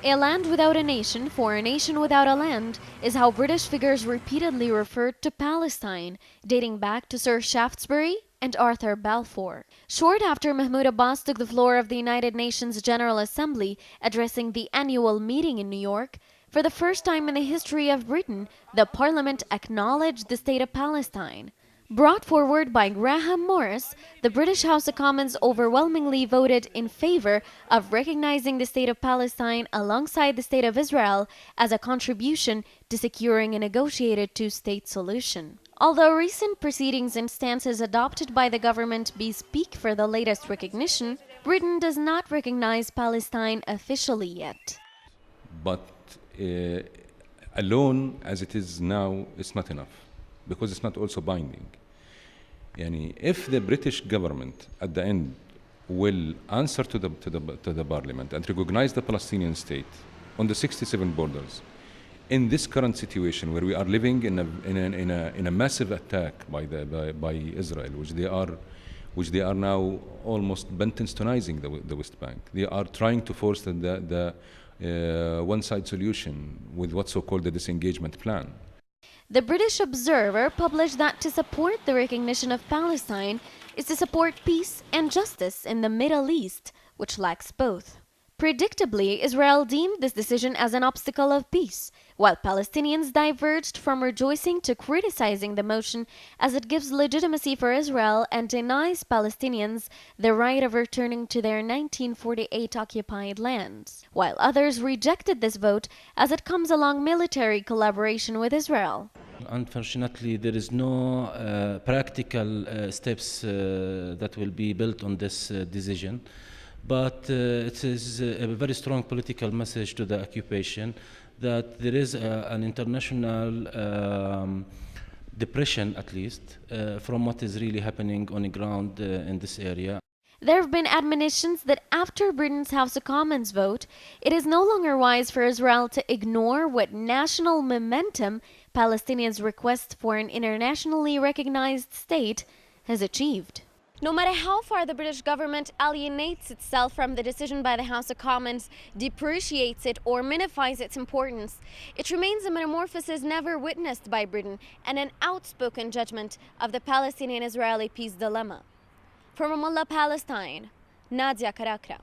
A land without a nation for a nation without a land is how British figures repeatedly referred to Palestine, dating back to Sir Shaftesbury and Arthur Balfour. Short after Mahmoud Abbas took the floor of the United Nations General Assembly, addressing the annual meeting in New York, for the first time in the history of Britain, the Parliament acknowledged the state of Palestine. Brought forward by Graham Morris, the British House of Commons overwhelmingly voted in favor of recognizing the state of Palestine alongside the state of Israel as a contribution to securing a negotiated two-state solution. Although recent proceedings and stances adopted by the government bespeak for the latest recognition, Britain does not recognize Palestine officially yet. But alone, as it is now, it's not enough, because it's not also binding. If the British government at the end will answer to the parliament and recognize the Palestinian state on the 67 borders, in this current situation where we are living in a massive attack by Israel, which they are now almost Bentonizing the West Bank. They are trying to force the one-side solution with what's so-called the disengagement plan. The British Observer published that to support the recognition of Palestine is to support peace and justice in the Middle East, which lacks both. Predictably, Israel deemed this decision as an obstacle of peace, while Palestinians diverged from rejoicing to criticizing the motion as it gives legitimacy for Israel and denies Palestinians the right of returning to their 1948 occupied lands, while others rejected this vote as it comes along military collaboration with Israel. Unfortunately, there is no practical steps that will be built on this decision. But it is a very strong political message to the occupation that there is an international depression, at least, from what is really happening on the ground in this area. There have been admonitions that after Britain's House of Commons vote, it is no longer wise for Israel to ignore what national momentum Palestinians' request for an internationally recognized state has achieved. No matter how far the British government alienates itself from the decision by the House of Commons, depreciates it, or minimises its importance, it remains a metamorphosis never witnessed by Britain and an outspoken judgment of the Palestinian-Israeli peace dilemma. From Ramallah, Palestine, Nadia, Karakra.